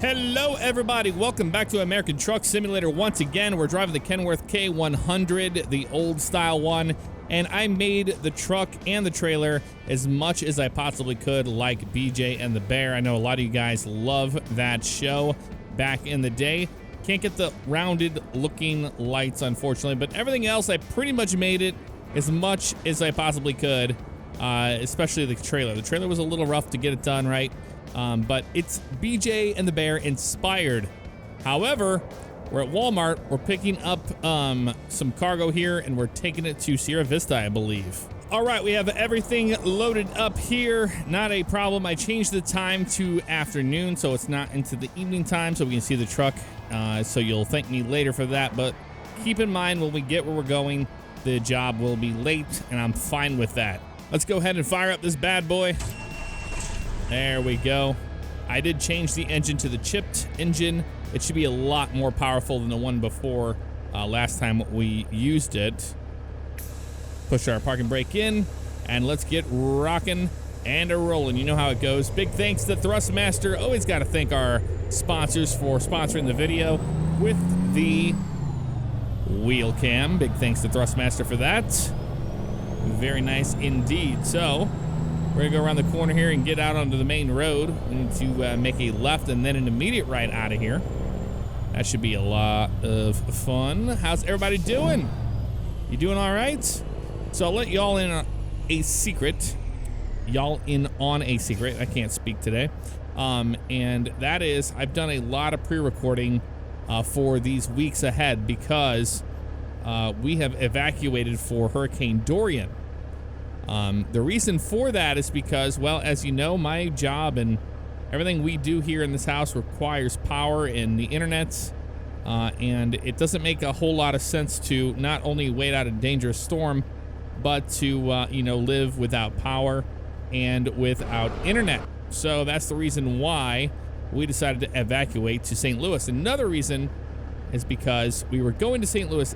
Hello everybody, welcome back to American Truck Simulator once again. We're driving the Kenworth K100, the old style one, and I made the truck and the trailer as much as I possibly could like BJ and the Bear. I know a lot of you guys love that show back in the day. Can't get the rounded looking lights unfortunately, but everything else I pretty much made it as much as I possibly could, especially the trailer. The trailer was a little rough to get it done right. But it's BJ and the Bear inspired. However, we're at Walmart. We're picking up some cargo here, and we're taking it to Sierra Vista, I believe. All right, we have everything loaded up here. Not a problem. I changed the time to afternoon, so it's not into the evening time, so we can see the truck. So you'll thank me later for that. But keep in mind, when we get where we're going, the job will be late, and I'm fine with that. Let's go ahead and fire up this bad boy. There we go. I did change the engine to the chipped engine. It should be a lot more powerful than the one before last time we used it. Push our parking brake in, and let's get rocking and rolling. You know how it goes. Big thanks to Thrustmaster. Always got to thank our sponsors for sponsoring the video with the wheel cam. Big thanks to Thrustmaster for that. Very nice indeed. So we're gonna go around the corner here and get out onto the main road. We need to make a left and then an immediate right out of here. That should be a lot of fun. How's everybody doing? You doing all right? So I'll let y'all in on a secret. Y'all in on a secret. I can't speak today. And that is, I've done a lot of pre-recording for these weeks ahead because we have evacuated for Hurricane Dorian. The reason for that is because, well, as you know, my job and everything we do here in this house requires power and the internet, and it doesn't make a whole lot of sense to not only wait out a dangerous storm, but to, you know, live without power and without internet. So that's the reason why we decided to evacuate to St. Louis. Another reason is because we were going to St. Louis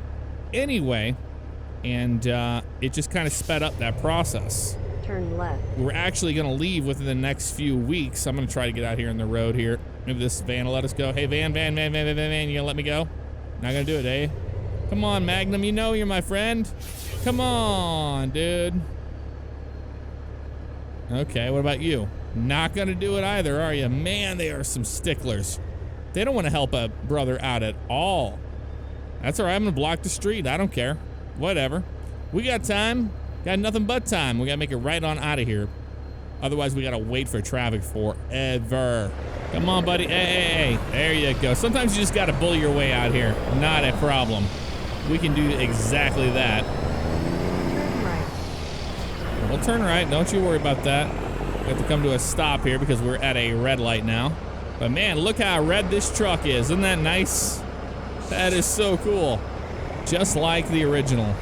anyway, and it just kind of sped up that process. Turn left. We're actually going to leave within the next few weeks. I'm going to try to get out here on the road here. Maybe this van will let us go. Hey, van, you going to let me go? Not going to do it, eh? Come on, Magnum, you know you're my friend. Come on, dude. Okay, what about you? Not going to do it either, are you? Man, they are some sticklers. They don't want to help a brother out at all. That's all right, I'm going to block the street. I don't care. Whatever. We got time. Got nothing but time. We gotta make it right on out of here. Otherwise, we gotta wait for traffic forever. Come on, buddy. Hey. There you go. Sometimes you just gotta bully your way out here. Not a problem. We can do exactly that. Turn right. We'll turn right. Don't you worry about that. We have to come to a stop here because we're at a red light now. But man, look how red this truck is. Isn't that nice? That is so cool. Just like the original.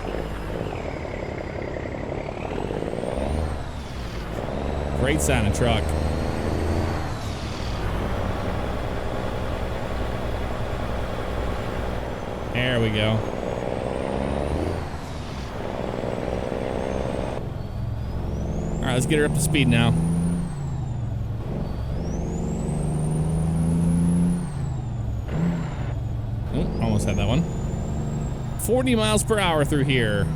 Great sounding truck. There we go. All right, let's get her up to speed now. Oh, almost had that one. 40 miles per hour through here.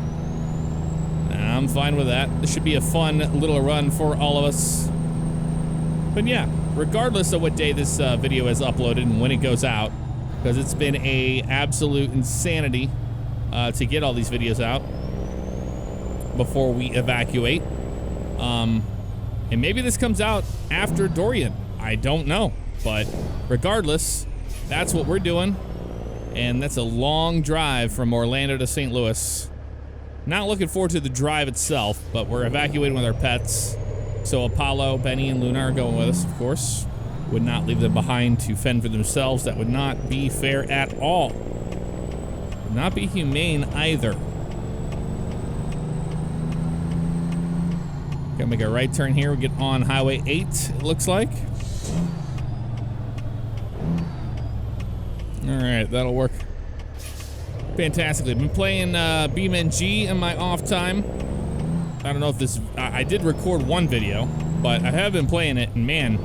I'm fine with that. This should be a fun little run for all of us. But yeah, regardless of what day this video is uploaded and when it goes out, because it's been a absolute insanity to get all these videos out before we evacuate. And maybe this comes out after Dorian. I don't know. But regardless, that's what we're doing. And that's a long drive from Orlando to St. Louis. Not looking forward to the drive itself, but we're evacuating with our pets. So Apollo, Benny, and Luna are going with us, of course. Would not leave them behind to fend for themselves. That would not be fair at all. Would not be humane either. Gonna make a right turn here. We get on Highway 8, it looks like. All right, that'll work fantastically. Been playing BeamNG in my off time. I don't know if this, I did record one video, but I have been playing it, and man,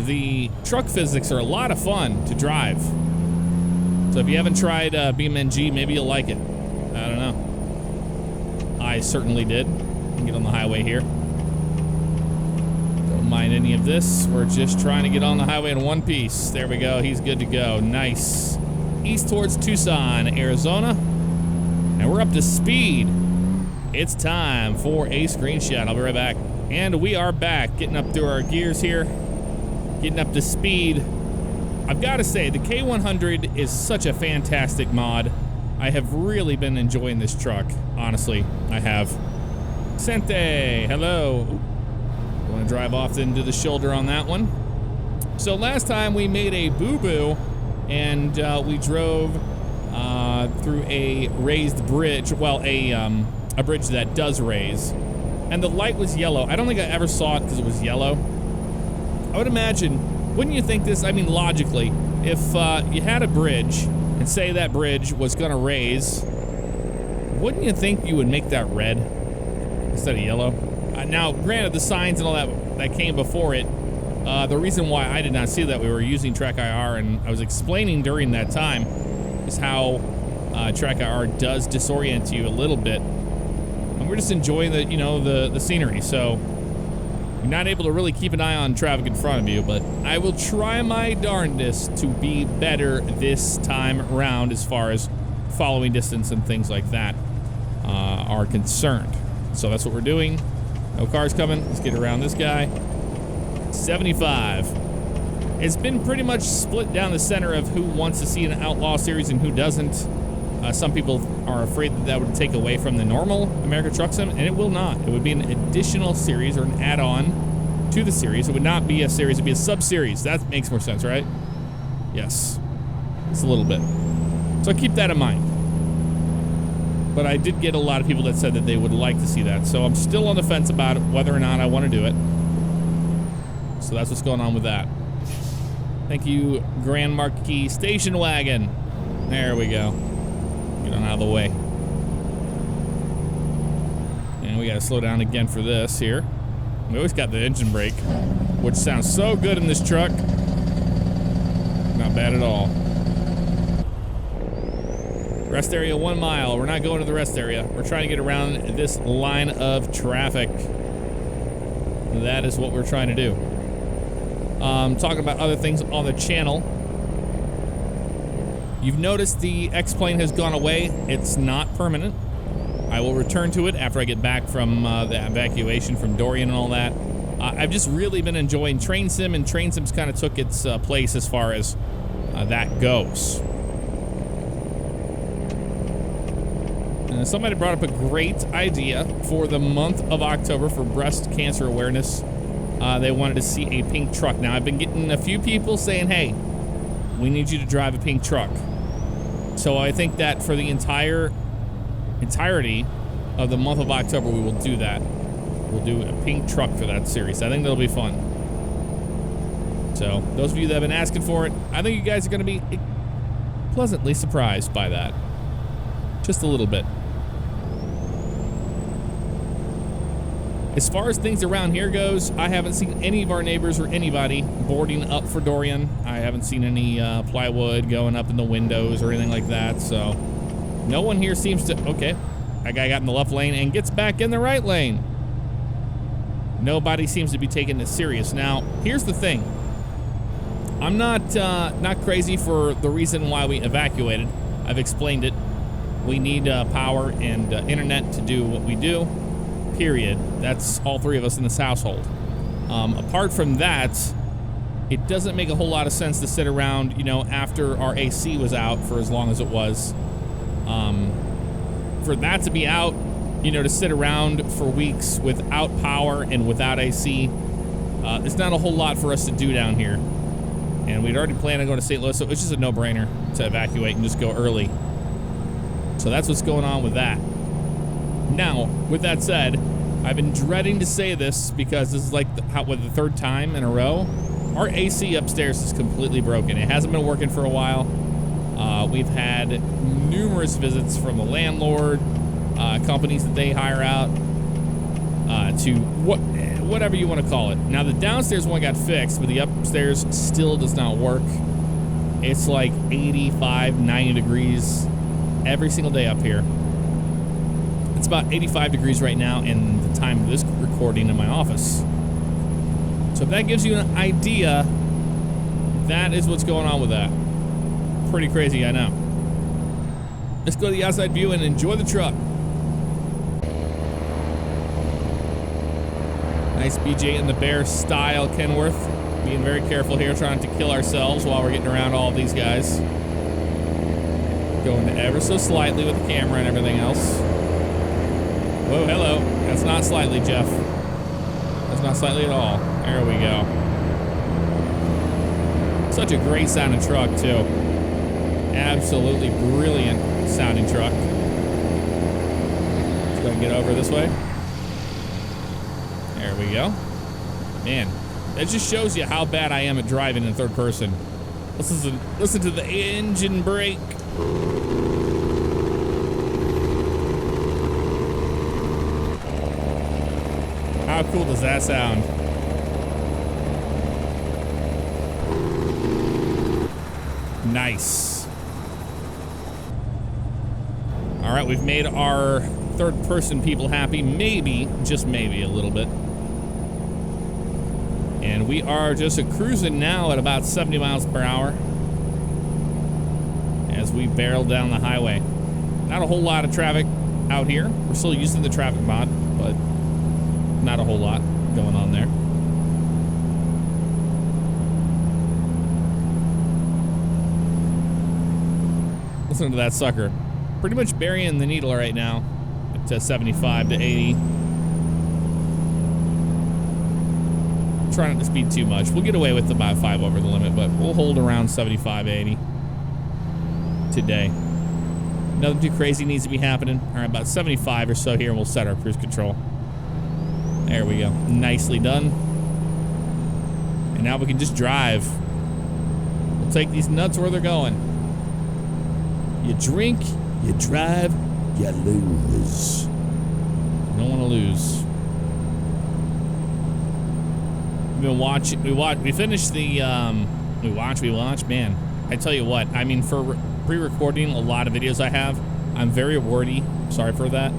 The truck physics are a lot of fun to drive. So if you haven't tried BeamNG, maybe you'll like it. I don't know. I certainly did. Get on the highway here. Don't mind any of this. We're just trying to get on the highway in one piece. There we go. He's good to go. Nice. East towards Tucson, Arizona. And we're up to speed. It's time for a screenshot. I'll be right back. And we are back. Getting up through our gears here. Getting up to speed. I've got to say, the K100 is such a fantastic mod. I have really been enjoying this truck. Honestly, I have. Sente, hello. Want to drive off into the shoulder on that one. So last time we made a boo-boo and we drove through a raised bridge. Well, a bridge that does raise. And the light was yellow. I don't think I ever saw it because it was yellow. I would imagine, wouldn't you think this? I mean, logically, if you had a bridge and say that bridge was going to raise, wouldn't you think you would make that red instead of yellow? Now, granted, the signs and all that came before it. The reason why I did not see that, we were using Track IR, and I was explaining during that time, is how Track IR does disorient you a little bit. And we're just enjoying the scenery, so you're not able to really keep an eye on traffic in front of you, but I will try my darndest to be better this time around as far as following distance and things like that are concerned. So that's what we're doing. No cars coming. Let's get around this guy. 75. It's been pretty much split down the center of who wants to see an Outlaw series and who doesn't. Some people are afraid that would take away from the normal American Truck Sim, and it will not. It would be an additional series or an add-on to the series. It would not be a series. It would be a sub-series. That makes more sense, right? Yes. It's a little bit. So keep that in mind. But I did get a lot of people that said that they would like to see that. So I'm still on the fence about whether or not I want to do it. So that's what's going on with that. Thank you, Grand Marquis Station Wagon. There we go. Get on out of the way. And we got to slow down again for this here. We always got the engine brake, which sounds so good in this truck. Not bad at all. Rest area 1 mile. We're not going to the rest area. We're trying to get around this line of traffic. That is what we're trying to do. Talking about other things on the channel. You've noticed the X-Plane has gone away. It's not permanent. I will return to it after I get back from the evacuation from Dorian and all that. I've just really been enjoying Train Sim, and Train Sim's kind of took its place as far as that goes. Somebody brought up a great idea for the month of October for breast cancer awareness. They wanted to see a pink truck. Now, I've been getting a few people saying, hey, we need you to drive a pink truck. So I think that for the entirety of the month of October, we will do that. We'll do a pink truck for that series. I think that'll be fun. So those of you that have been asking for it, I think you guys are going to be pleasantly surprised by that. Just a little bit. As far as things around here goes, I haven't seen any of our neighbors or anybody boarding up for Dorian. I haven't seen any plywood going up in the windows or anything like that, so no one here seems to... Okay, that guy got in the left lane and gets back in the right lane. Nobody seems to be taking this serious. Now, here's the thing. I'm not crazy for the reason why we evacuated. I've explained it. We need power and internet to do what we do. Period. That's all three of us in this household. Apart from that, it doesn't make a whole lot of sense to sit around, after our AC was out for as long as it was. For that to be out, to sit around for weeks without power and without AC, it's not a whole lot for us to do down here. And we'd already planned on going to St. Louis, so it's just a no-brainer to evacuate and just go early. So that's what's going on with that. Now, with that said, I've been dreading to say this because this is like the third time in a row. Our AC upstairs is completely broken. It hasn't been working for a while. We've had numerous visits from the landlord, companies that they hire out, to whatever you want to call it. Now, the downstairs one got fixed, but the upstairs still does not work. It's like 85, 90 degrees every single day up here. It's about 85 degrees right now in the time of this recording in my office. So if that gives you an idea, that is what's going on with that. Pretty crazy, I know. Let's go to the outside view and enjoy the truck. Nice BJ and the Bear style Kenworth. Being very careful here, trying to kill ourselves while we're getting around all these guys. Going ever so slightly with the camera and everything else. Whoa, hello. That's not slightly, Jeff. That's not slightly at all. There we go. Such a great sounding truck, too. Absolutely brilliant sounding truck. Let's go and get over this way. There we go. Man, that just shows you how bad I am at driving in third person. Listen to the engine brake. How cool does that sound? Nice. All right, we've made our third person people happy, maybe, just maybe a little bit. And we are just cruising now at about 70 miles per hour as we barrel down the highway. Not a whole lot of traffic out here. We're still using the traffic mod, but not a whole lot going on there. Listen to that sucker. Pretty much burying the needle right now at 75 to 80. Trying not to speed too much. We'll get away with about 5 over the limit, but we'll hold around 75, 80 today. Nothing too crazy needs to be happening. All right, about 75 or so here, and we'll set our cruise control. There we go. Nicely done. And now we can just drive. We'll take these nuts where they're going. You drink, you drive, you lose. You don't want to lose. Been watching. We finished the. We watch. Man, I tell you what. I mean, for pre-recording a lot of videos I have, I'm very wordy. Sorry for that.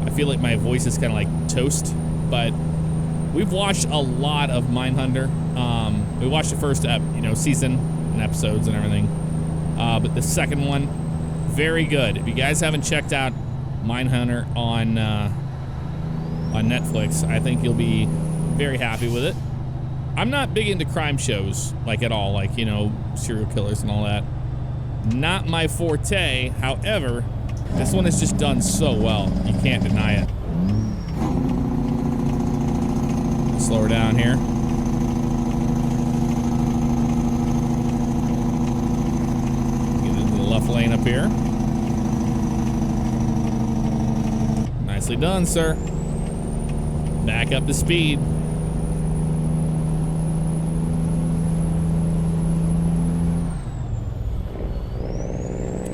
I feel like my voice is kind of like toast. But we've watched a lot of Mindhunter. We watched the first, season and episodes and everything. But the second one, very good. If you guys haven't checked out Mindhunter on Netflix, I think you'll be very happy with it. I'm not big into crime shows, like at all, like, serial killers and all that. Not my forte. However, this one is just done so well. You can't deny it. Slow her down here. Get into the left lane up here. Nicely done, sir. Back up to speed.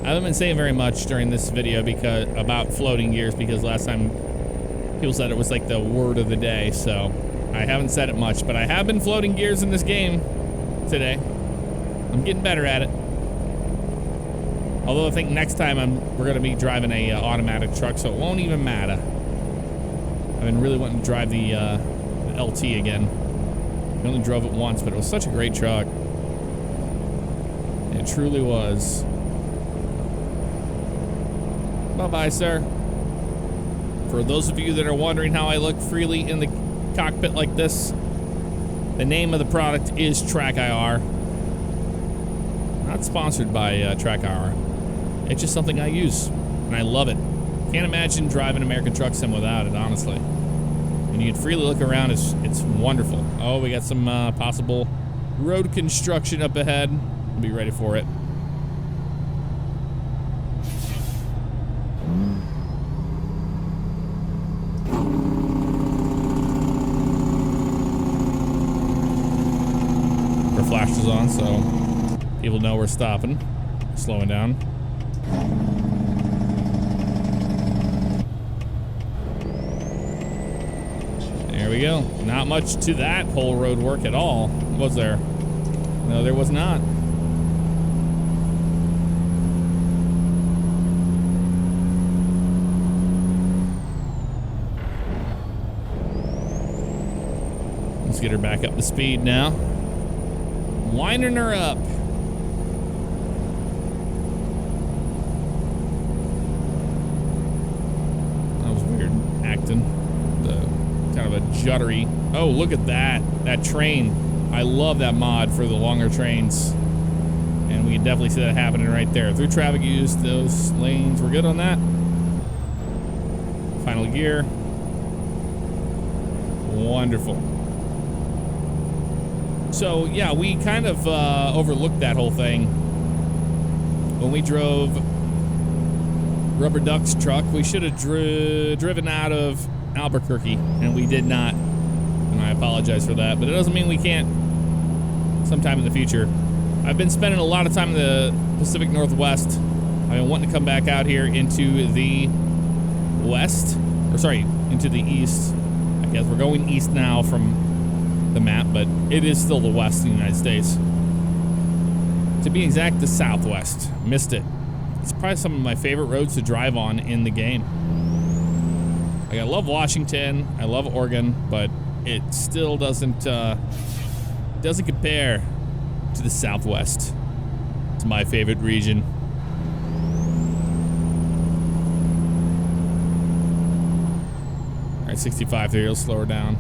I haven't been saying very much during this video about floating gears, because last time people said it was like the word of the day, so I haven't said it much, but I have been floating gears in this game today. I'm getting better at it. Although I think next time we're going to be driving a automatic truck, so it won't even matter. I've been really wanting to drive the LT again. I only drove it once, but it was such a great truck. It truly was. Bye-bye, sir. For those of you that are wondering how I look freely in the cockpit like this, the name of the product is TrackIR. Not sponsored by TrackIR. It's just something I use, and I love it. Can't imagine driving American Truck Sim without it, honestly. When you can freely look around, it's wonderful. Oh, we got some possible road construction up ahead. We'll be ready for it. Our flash is on, so people know we're stopping, slowing down. There There we go. Not much to that whole road work at all, was there? No, there was not. Let's get her back up to speed now. Winding her up. That was weird acting. The kind of a juddery. Oh, look at that. That train. I love that mod for the longer trains. And we can definitely see that happening right there. Through traffic use, those lanes. We're good on that. Final gear. Wonderful. So, yeah, we kind of overlooked that whole thing. When we drove Rubber Duck's truck, we should have driven out of Albuquerque, and we did not. And I apologize for that, but it doesn't mean we can't sometime in the future. I've been spending a lot of time in the Pacific Northwest. I've been wanting to come back out here into the west, or sorry, into the east. I guess we're going east now from the map, but it is still the west of the United States. To be exact, the southwest. Missed it. It's probably some of my favorite roads to drive on in the game. Like, I love Washington, I love Oregon, but it still doesn't compare to the southwest. It's my favorite region. All right, 65 there. Let's slow her down.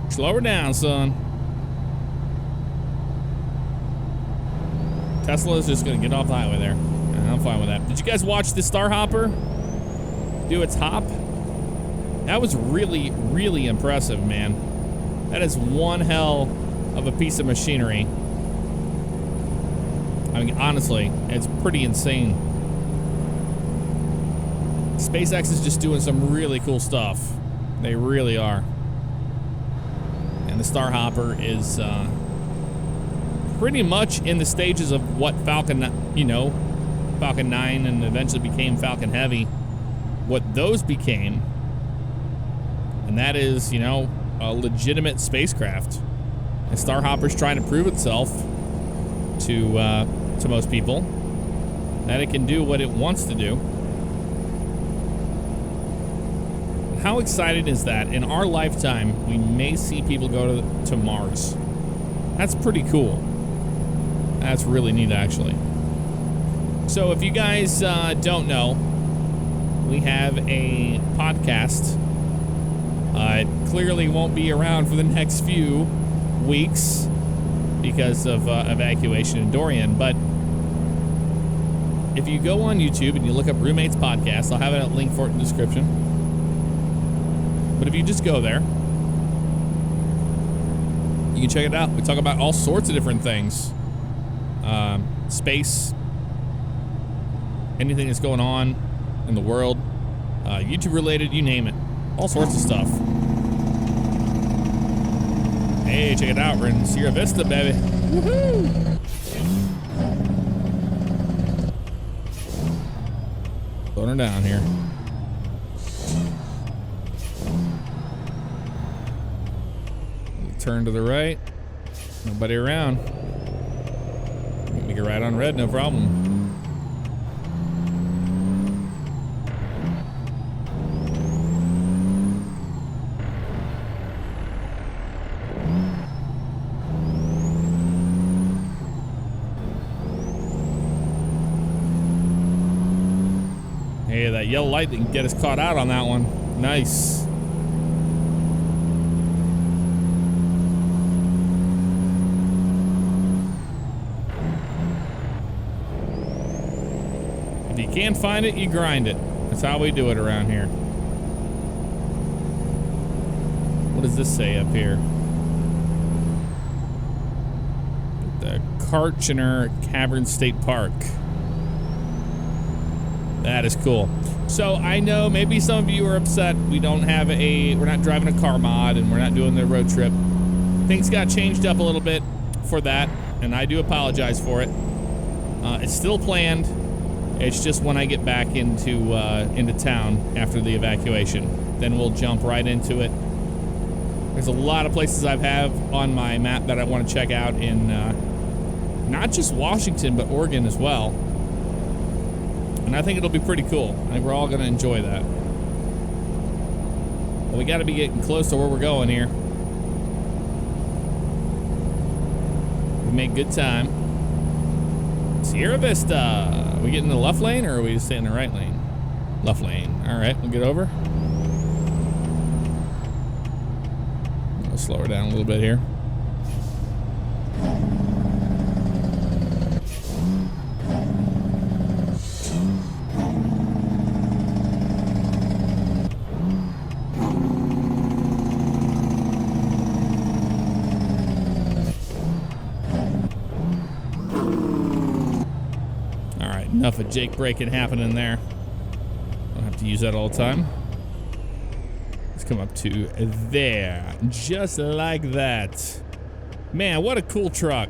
Slow her down, son. Tesla is just gonna get off the highway there. I'm fine with that. Did you guys watch the Star Hopper do its hop? That was really, really impressive, man. That is one hell of a piece of machinery. I mean, honestly, it's pretty insane. SpaceX is just doing some really cool stuff. They really are. And the Star Hopper is pretty much in the stages of what Falcon 9 and eventually became Falcon Heavy, what those became. And that is, a legitimate spacecraft. And Star Hopper's trying to prove itself to most people that it can do what it wants to do. How exciting is that? In our lifetime, we may see people go to Mars. That's pretty cool. That's really neat, actually. So if you guys don't know, we have a podcast. It clearly won't be around for the next few weeks because of evacuation in Dorian. But if you go on YouTube and you look up Roommates Podcast, I'll have a link for it in the description. But if you just go there, you can check it out. We talk about all sorts of different things. Space, anything that's going on in the world, YouTube related, you name it. All sorts of stuff. Hey, check it out. We're in Sierra Vista, baby. Woohoo! Slowing her down here. Turn to the right. Nobody around. Make it right on red, no problem. Hey, that yellow light didn't get us caught out on that one. Nice. If you can't find it, you grind it. That's how we do it around here. What does this say up here? The Kartchner Cavern State Park. That is cool. So I know maybe some of you are upset we're not driving a car mod and we're not doing the road trip. Things got changed up a little bit for that, and I do apologize for it. It's still planned. It's just when I get back into town after the evacuation, then we'll jump right into it. There's a lot of places I have on my map that I want to check out in not just Washington, but Oregon as well. And I think it'll be pretty cool. I think we're all going to enjoy that. But we got to be getting close to where we're going here. We make good time. Sierra Vista. Are we getting in the left lane or are we just staying in the right lane? Left lane. All right, we'll get over. I'll slow her down a little bit here. All right, enough of Jake braking happening there. Don't have to use that all the time. Let's come up to there, just like that. Man, what a cool truck.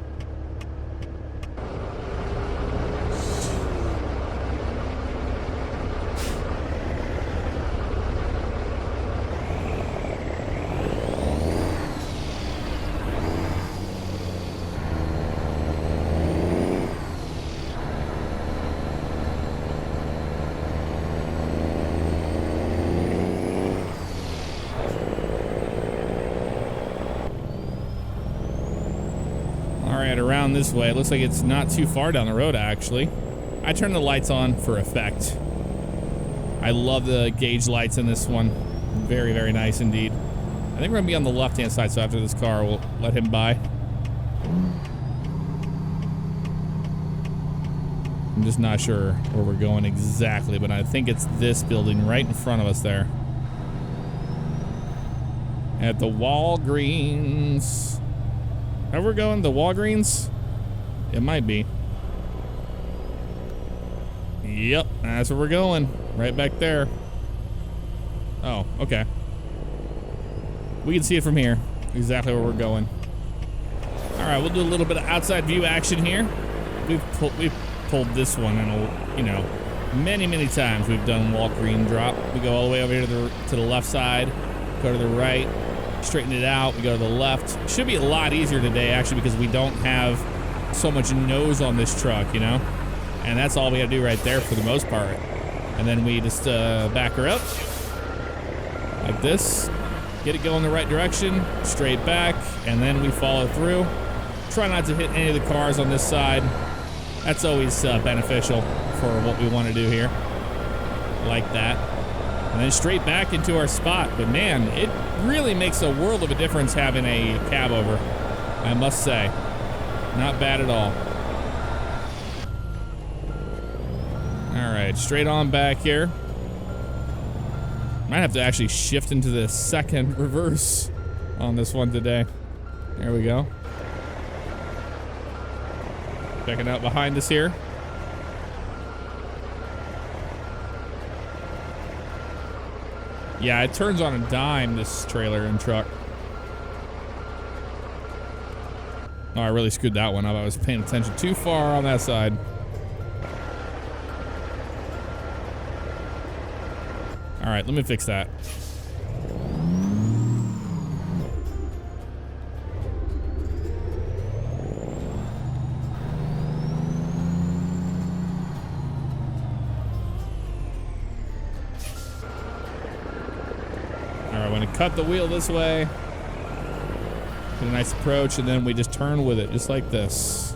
Around this way. It looks like it's not too far down the road, actually. I turned the lights on for effect. I love the gauge lights in this one. Very, very nice indeed. I think we're gonna be on the left-hand side, so after this car, we'll let him by. I'm just not sure where we're going exactly, but I think it's this building right in front of us there. At the Walgreens. How we're going? The Walgreens? It might be. Yep, that's where we're going. Right back there. Oh, okay. We can see it from here. Exactly where we're going. All right, we'll do a little bit of outside view action here. We've pulled this one, and you know, many times we've done Walgreen drop. We go all the way over here to the left side, go to the right. Straighten it out, we go to the left. Should be a lot easier today, actually, because we don't have so much nose on this truck, you know? And that's all we gotta do right there for the most part. And then we just back her up, like this. Get it going the right direction, straight back, and then we follow through. Try not to hit any of the cars on this side. That's always beneficial for what we wanna do here. Like that. And then straight back into our spot. But man, it really makes a world of a difference having a cab over, I must say. Not bad at all. All right, straight on back here. Might have to actually shift into the second reverse on this one today. There we go. Checking out behind us here. Yeah, it turns on a dime, this trailer and truck. Oh, I really screwed that one up. I was paying attention too far on that side. All right, let me fix that. All right, I'm gonna cut the wheel this way. Get a nice approach, and then we just turn with it, just like this.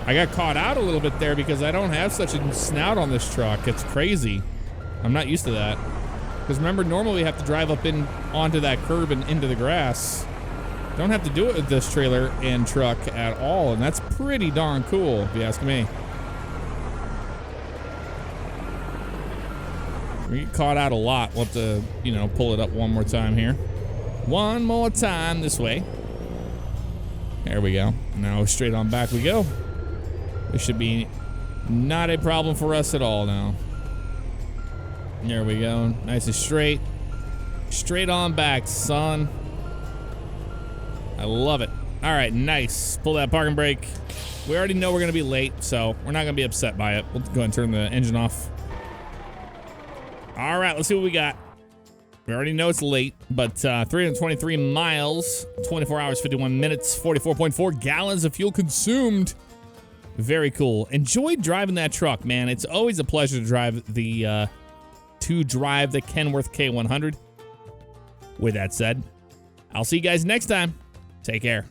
I got caught out a little bit there because I don't have such a snout on this truck. It's crazy. I'm not used to that. Because remember, normally we have to drive up in onto that curb and into the grass. Don't have to do it with this trailer and truck at all, and that's pretty darn cool, if you ask me. We get caught out a lot. We'll have to, you know, pull it up one more time here. One more time this way. There we go. Now straight on back we go. This should be not a problem for us at all now. There we go. Nice and straight. Straight on back, son. I love it. All right, nice. Pull that parking brake. We already know we're going to be late, so we're not going to be upset by it. We'll go ahead and turn the engine off. All right, let's see what we got. We already know it's late, but 323 miles, 24 hours, 51 minutes, 44.4 gallons of fuel consumed. Very cool. Enjoyed driving that truck, man. It's always a pleasure to drive the Kenworth K100. With that said, I'll see you guys next time. Take care.